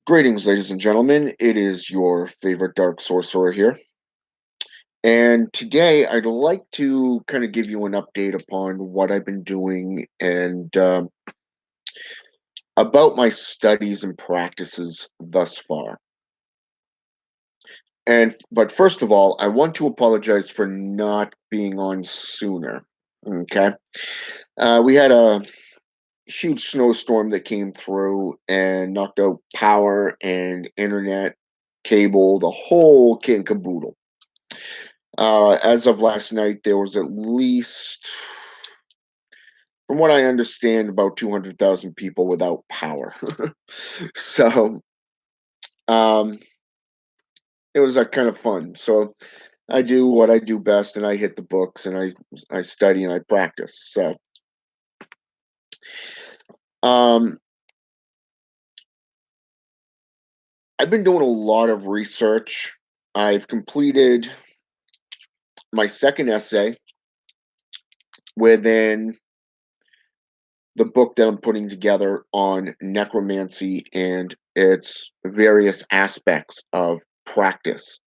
Greetings, ladies and gentlemen. It is your favorite dark sorcerer here. And today I'd like to kind of give you an update upon what I've been doing and about my studies and practices thus far. But first of all, I want to apologize for not being on sooner. Okay. We had a huge snowstorm that came through and knocked out power and internet, cable, the whole kit and caboodle. As of last night, there was at least, from what I understand, about 200,000 people without power. So um, it was kind of fun. So I do what I do best, and I hit the books, and I study and I practice. So um, I've been doing a lot of research. I've completed my second essay within the book that I'm putting together on necromancy and its various aspects of practice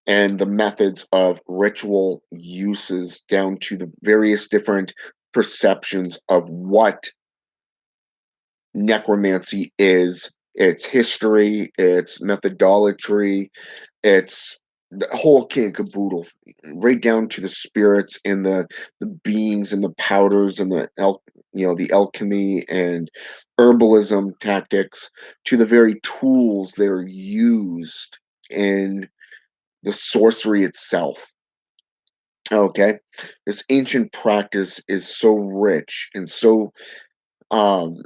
and the methods of ritual uses down to the various different perceptions of what necromancy is, its history, its methodology, its the whole kit and caboodle, right down to the spirits and the beings and the powders and the alchemy and herbalism tactics to the very tools that are used in the sorcery itself. Okay, this ancient practice is so rich and so um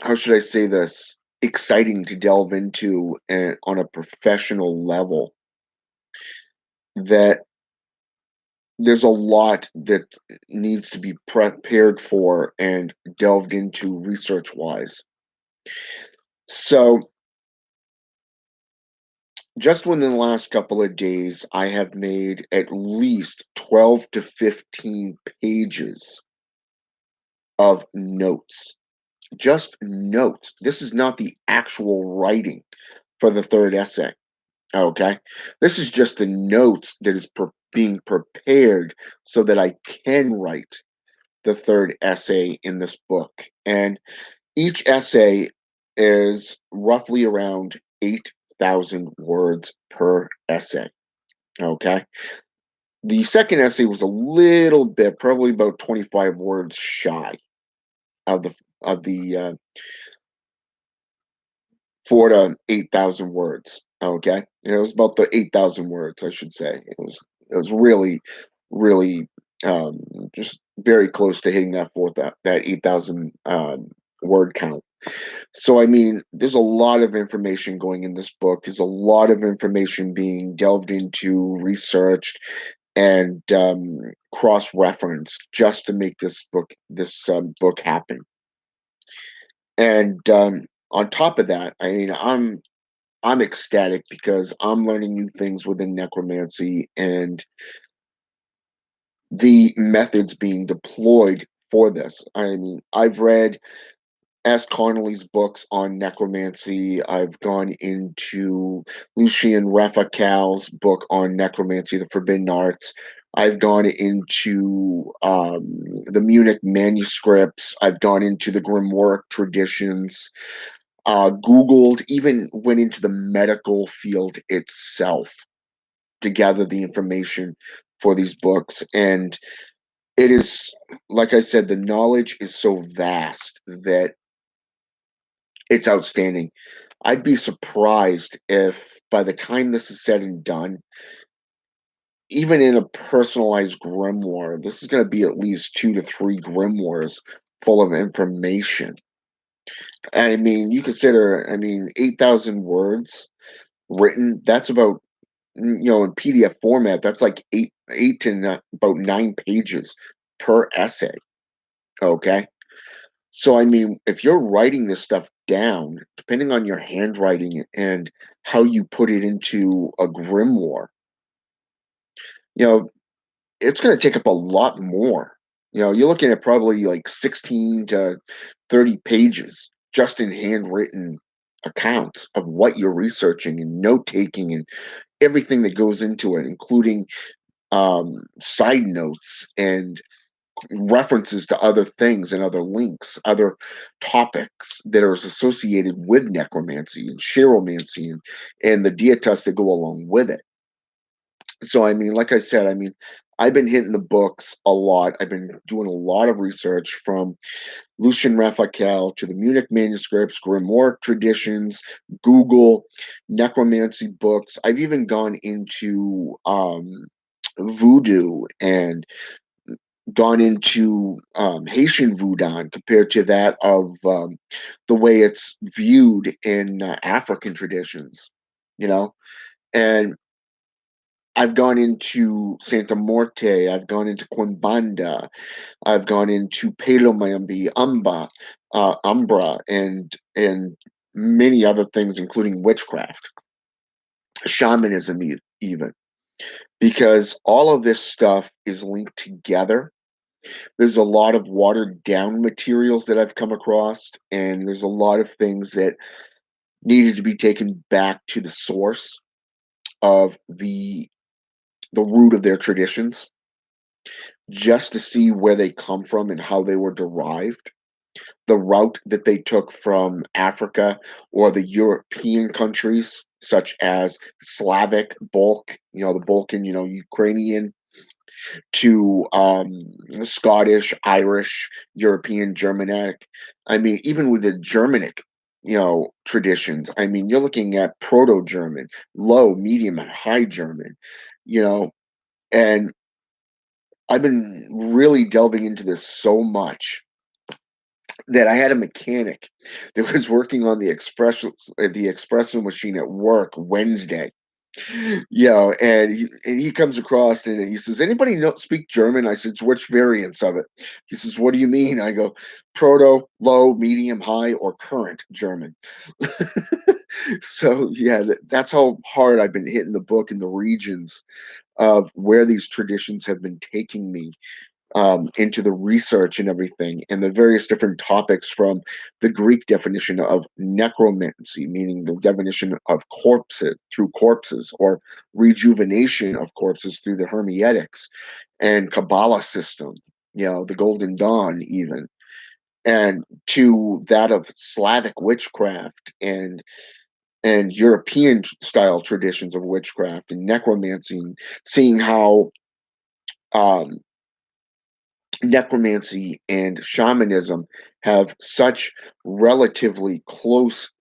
how should I say this, exciting to delve into and on a professional level that there's a lot that needs to be prepared for and delved into research wise. So, just within the last couple of days, I have made at least 12 to 15 pages of notes. Just notes. This is not the actual writing for the third essay. Okay. This is just the notes that is being prepared so that I can write the third essay in this book. And each essay is roughly around 8,000 words per essay. Okay. The second essay was a little bit, probably about 25 words shy of the 4 to 8,000 words. Okay. It was about the 8,000 words, I should say. It was really um, just very close to hitting that 8,000 word count. So I mean, there's a lot of information going in this book. There's a lot of information being delved into, researched, and cross-referenced just to make this book happen. And on top of that, I mean, I'm ecstatic because I'm learning new things within necromancy and the methods being deployed for this. I mean, I've read S. Connolly's books on necromancy. I've gone into Lucien Rafacal's book on necromancy, The Forbidden Arts. I've gone into the Munich manuscripts. I've gone into the Grimoire traditions. Googled, even went into the medical field itself to gather the information for these books. And it is, like I said, the knowledge is so vast that it's outstanding. I'd be surprised if by the time this is said and done, even in a personalized grimoire, this is going to be at least 2 to 3 grimoires full of information. I mean, you consider, I mean, 8,000 words written, that's about, in PDF format, that's like about 9 pages per essay. Okay. So, I mean, if you're writing this stuff down, depending on your handwriting and how you put it into a grimoire, you know, it's going to take up a lot more. You're looking at probably like 16 to 30 pages just in handwritten. accounts of what you're researching and note taking and everything that goes into it, including side notes and references to other things and other links, other topics that are associated with necromancy and chiromancy and the dietas that go along with it. So, I mean, like I said, I mean, I've been hitting the books a lot. I've been doing a lot of research from Lucien Raphael to the Munich manuscripts, grimoire traditions, Google, necromancy books. I've even gone into voodoo and gone into Haitian voodoo compared to that of the way it's viewed in African traditions, you know? And I've gone into Santa Morte, I've gone into Quimbanda, I've gone into Pelomambi, Umbra, and many other things, including witchcraft, shamanism, even because all of this stuff is linked together. There's a lot of watered down materials that I've come across, and there's a lot of things that needed to be taken back to the source of the root of their traditions, just to see where they come from and how they were derived, the route that they took from Africa or the European countries, such as Slavic, Balk, the Balkan, Ukrainian, to Scottish, Irish, European, Germanic. I mean, even with the Germanic, traditions. I mean, you're looking at Proto-German, Low, Medium, and High German, you know, and I've been really delving into this so much that I had a mechanic that was working on the espresso machine at work Wednesday. And he comes across and he says, "Anybody know speak German?" I said, "Which variants of it?" He says, "What do you mean?" I go, "Proto, low, medium, high, or current German." So yeah, that's how hard I've been hitting the book in the regions of where these traditions have been taking me into the research and everything, and the various different topics from the Greek definition of necromancy, meaning the definition of corpses, or rejuvenation of corpses through the Hermetics and Kabbalah system, the Golden Dawn, even, and to that of Slavic witchcraft and European style traditions of witchcraft and necromancy, and seeing how um, necromancy and shamanism have such relatively close,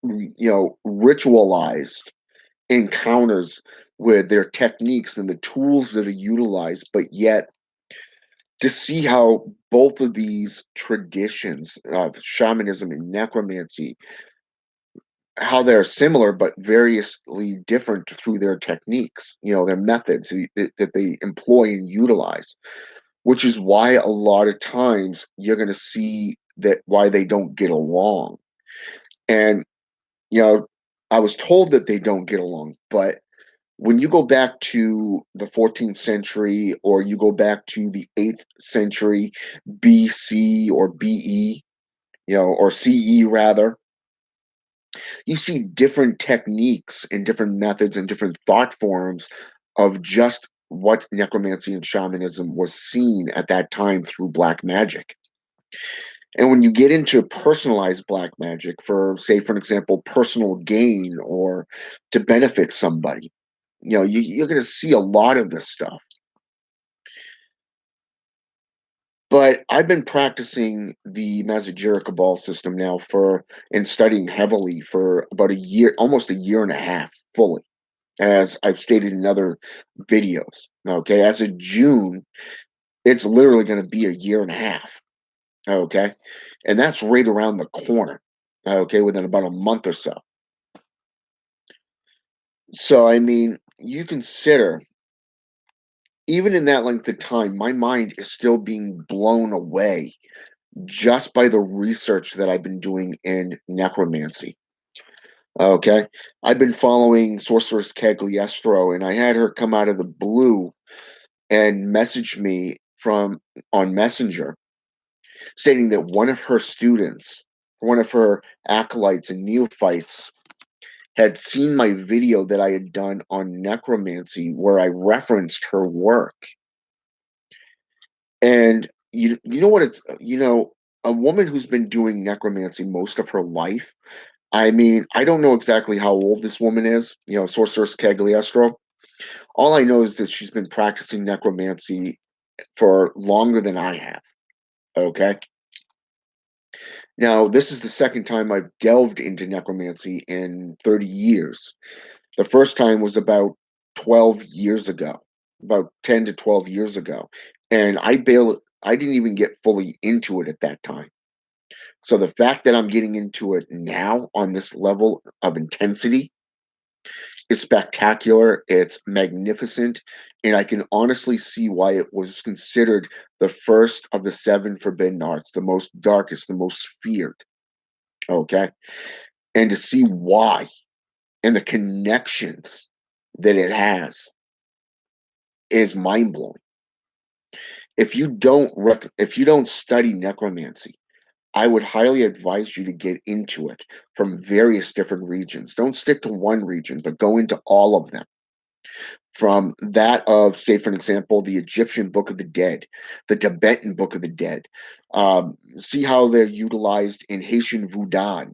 ritualized encounters with their techniques and the tools that are utilized, but yet to see how both of these traditions of shamanism and necromancy, how they're similar but variously different through their techniques, their methods that they employ and utilize, which is why a lot of times you're going to see that why they don't get along. And, you know, I was told that they don't get along, but when you go back to the 14th century or you go back to the 8th century BC or BE, or CE rather, you see different techniques and different methods and different thought forms of just what necromancy and shamanism was seen at that time through black magic. And when you get into personalized black magic for, say, for an example, personal gain or to benefit somebody, you're going to see a lot of this stuff. But I've been practicing the Mazajira Cabal system now and studying heavily for about a year, almost a year and a half fully, as I've stated in other videos. Okay, as of June, it's literally going to be a year and a half. Okay, and that's right around the corner. Okay, within about a month or so. So, I mean, you consider, even in that length of time, my mind is still being blown away just by the research that I've been doing in necromancy. Okay. I've been following Sorceress Cagliostro, and I had her come out of the blue and message me from on Messenger stating that one of her students one of her acolytes and neophytes had seen my video that I had done on necromancy where I referenced her work. And you know what it's a woman who's been doing necromancy most of her life. I mean, I don't know exactly how old this woman is, Sorceress Cagliostro. All I know is that she's been practicing necromancy for longer than I have. Okay. Now, this is the second time I've delved into necromancy in 30 years. The first time was about 12 years ago, about 10 to 12 years ago. And I didn't even get fully into it at that time. So the fact that I'm getting into it now on this level of intensity is spectacular. It's magnificent. And I can honestly see why it was considered the first of the seven forbidden arts, the most darkest, the most feared. Okay. And to see why and the connections that it has is mind blowing. If you don't study necromancy, I would highly advise you to get into it from various different regions. Don't stick to one region, but go into all of them. From that of, say, for an example, the Egyptian Book of the Dead, the Tibetan Book of the Dead. See how they're utilized in Haitian Voodoo,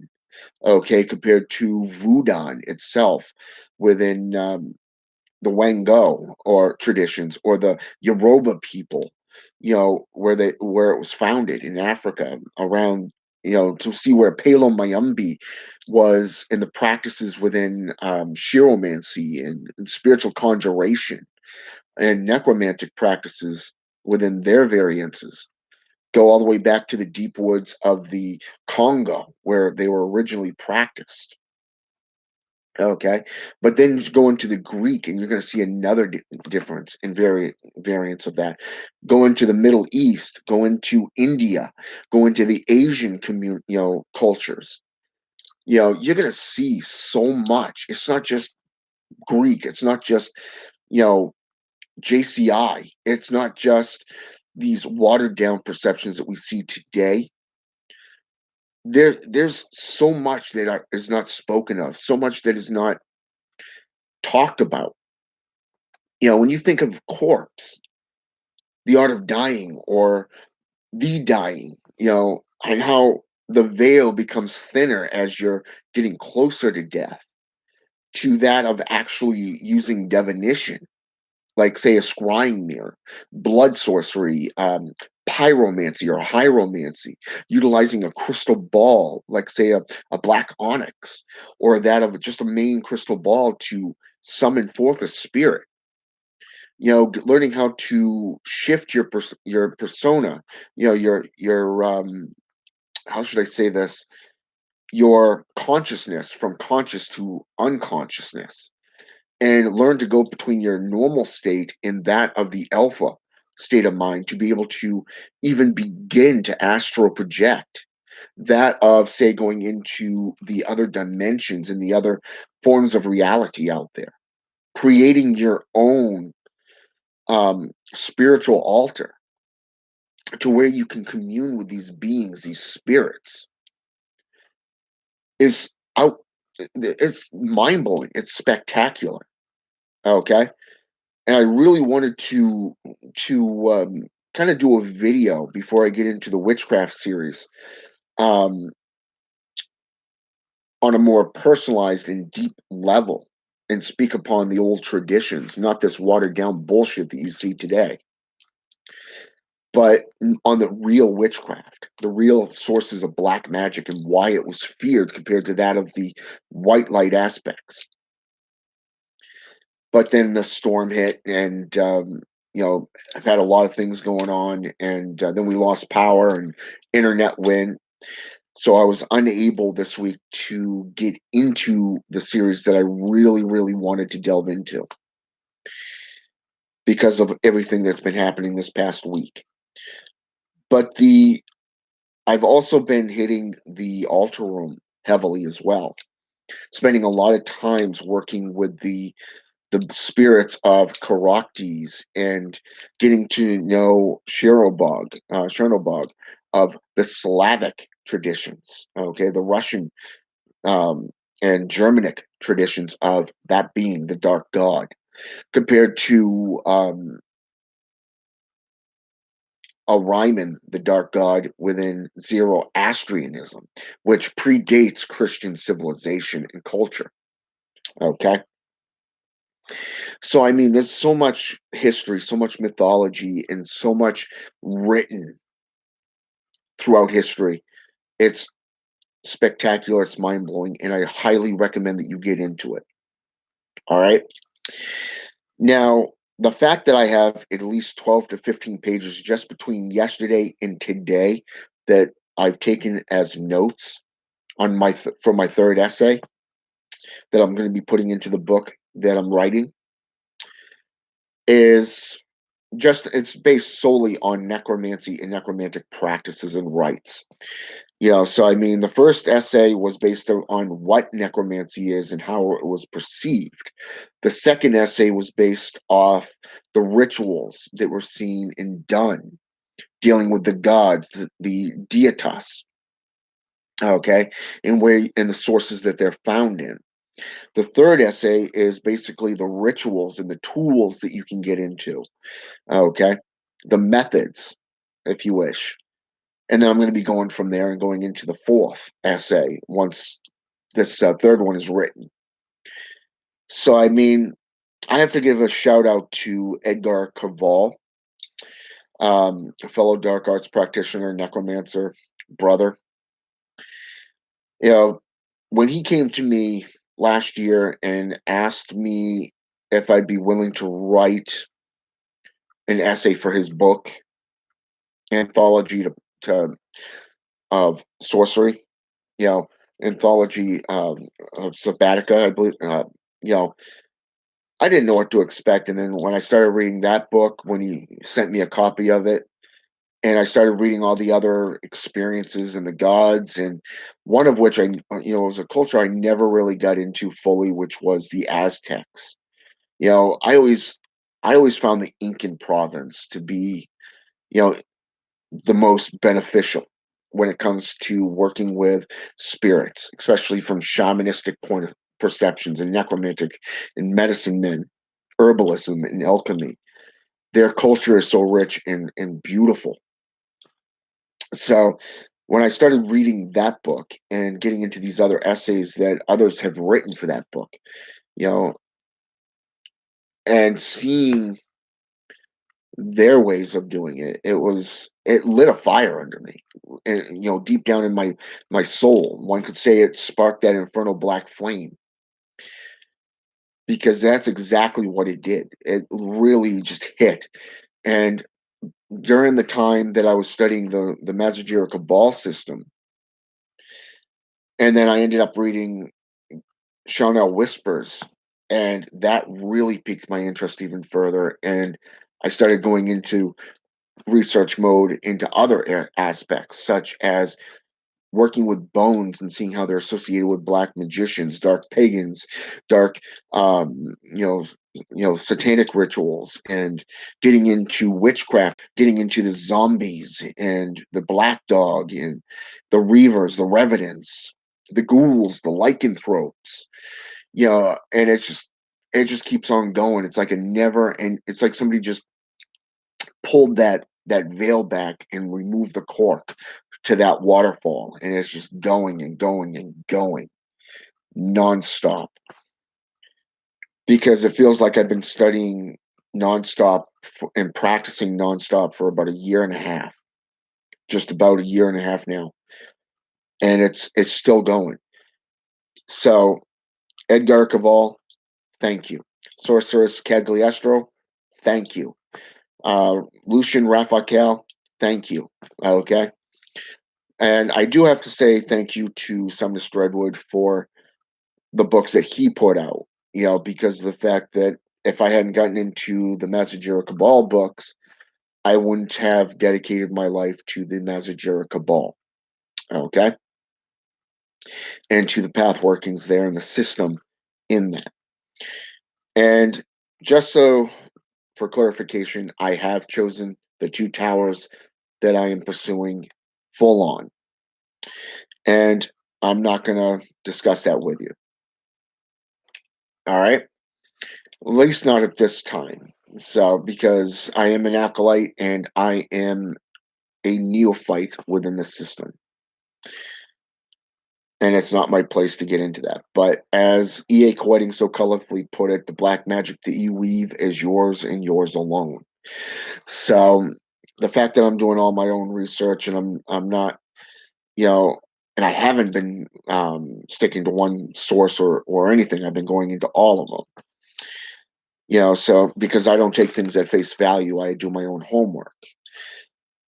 okay, compared to Voodoo itself within the Wango or traditions or the Yoruba people, where it was founded in Africa around, to see where Palo Mayumbi was in the practices within chiromancy and spiritual conjuration and necromantic practices within their variances. Go all the way back to the deep woods of the Congo, where they were originally practiced. Okay, but then you go into the Greek, and you're going to see another difference in variants of that. Go into the Middle East, go into India, go into the Asian cultures. You're going to see so much. It's not just Greek. It's not just you know JCI. It's not just these watered down perceptions that we see today. There's so much that is not spoken of, so much that is not talked about. When you think of corpse, the art of dying or the dying, and how the veil becomes thinner as you're getting closer to death, to that of actually using divination, like, say, a scrying mirror, blood sorcery, pyromancy or hieromancy, utilizing a crystal ball, like, say, a black onyx, or that of just a main crystal ball to summon forth a spirit. Learning how to shift your persona, your how should I say this? Your consciousness from conscious to unconsciousness, and learn to go between your normal state and that of the alpha state of mind to be able to even begin to astral project. That of, say, going into the other dimensions and the other forms of reality out there, creating your own spiritual altar to where you can commune with these beings, these spirits, is out. It's mind blowing. It's spectacular. Okay, and I really wanted to kind of do a video before I get into the witchcraft series, um, on a more personalized and deep level, and speak upon the old traditions, not this watered down bullshit that you see today. But on the real witchcraft, the real sources of black magic and why it was feared compared to that of the white light aspects. But then the storm hit, and I've had a lot of things going on, and then we lost power and internet went. So I was unable this week to get into the series that I really, really wanted to delve into because of everything that's been happening this past week. But I've also been hitting the altar room heavily as well, spending a lot of times working with the spirits of Caractères and getting to know Chernobog of the Slavic traditions, okay, the Russian um, and Germanic traditions of that being the dark god, compared to Orion, the dark god, within Zoroastrianism, which predates Christian civilization and culture. Okay. So, I mean, there's so much history, so much mythology, and so much written throughout history. It's spectacular, it's mind blowing, and I highly recommend that you get into it. All right. Now, the fact that I have at least 12 to 15 pages just between yesterday and today that I've taken as notes on for my third essay that I'm going to be putting into the book that I'm writing is just it's based solely on necromancy and necromantic practices and rites. So I mean, the first essay was based on what necromancy is and how it was perceived. The second essay was based off the rituals that were seen and done dealing with the gods, the deitas, okay, and the sources that they're found in. The third essay is basically the rituals and the tools that you can get into, okay, the methods, if you wish. And then I'm going to be going from there and going into the fourth essay once this third one is written. So, I mean, I have to give a shout out to Edgar Cavall, a fellow dark arts practitioner, necromancer, brother. You know, when he came to me last year and asked me if I'd be willing to write an essay for his book, anthology to of sorcery, you know, anthology of Sabbatica, I believe. You know, I didn't know what to expect, and then when I started reading that book, when he sent me a copy of it, and I started reading all the other experiences and the gods, and one of which was a culture I never really got into fully, which was the Aztecs. You know, I always found the Incan province to be, you know, the most beneficial when it comes to working with spirits, especially from shamanistic point of perceptions and necromantic and medicine men, herbalism and alchemy. Their culture is so rich and beautiful. So when I started reading that book and getting into these other essays that others have written for that book, you know, and seeing their ways of doing it, it lit a fire under me. And deep down in my soul, one could say it sparked that infernal black flame, because that's exactly what it did. It really just hit. And during the time that I was studying the Mazajira Cabal system, and then I ended up reading Charnel Whispers, and that really piqued my interest even further. And I started going into research mode into other aspects, such as working with bones and seeing how they're associated with black magicians, dark pagans, dark, satanic rituals, and getting into witchcraft, getting into the zombies and the black dog and the reavers, the revenants, the ghouls, the lycanthropes. And it just keeps on going. It's like a never, and it's like somebody just pulled that veil back and removed the cork to that waterfall, and it's just going and going and going nonstop, because it feels like I've been studying nonstop and practicing nonstop for about a year and a half, just about a year and a half now, and it's still going. So, Edgar Cavall, thank you. Sorceress Cagliostro, thank you. Lucian Raphael, thank you. Okay. And I do have to say thank you to Sumner Redwood for the books that he put out, because of the fact that if I hadn't gotten into the Mazajira Cabal books, I wouldn't have dedicated my life to the Mazajira Cabal, okay? And to the path workings there and the system in that. And just so for clarification, I have chosen the two towers that I am pursuing full on. And I'm not going to discuss that with you. All right. At least not at this time. So, because I am an acolyte and I am a neophyte within the system. And it's not my place to get into that. But as EA Quoting so colorfully put it, the black magic that you weave is yours and yours alone. So the fact that I'm doing all my own research and I'm not, you know, and I haven't been sticking to one source or anything. I've been going into all of them. So because I don't take things at face value, I do my own homework.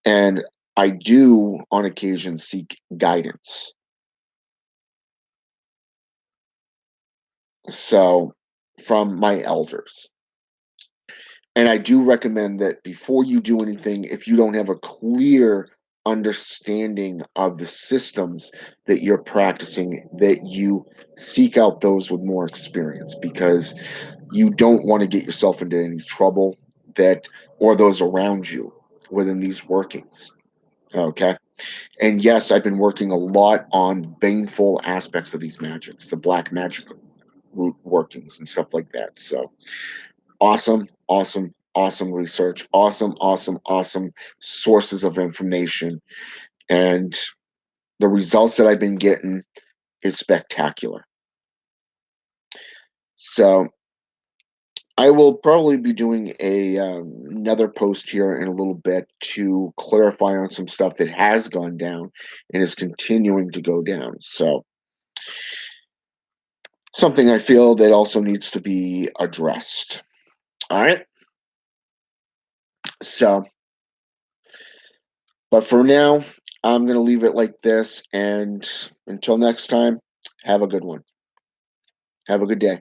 And I do on occasion seek guidance. So from my elders. And I do recommend that before you do anything, if you don't have a clear understanding of the systems that you're practicing, that you seek out those with more experience because you don't want to get yourself into any trouble that or those around you within these workings. Okay. And yes, I've been working a lot on baneful aspects of these magics, the black magic root workings and stuff like that. So awesome, awesome, awesome research. Awesome, awesome, awesome sources of information. And the results that I've been getting is spectacular. So I will probably be doing another post here in a little bit to clarify on some stuff that has gone down and is continuing to go down. So something I feel that also needs to be addressed. All right. So but for now, I'm going to leave it like this. And until next time, have a good one. Have a good day.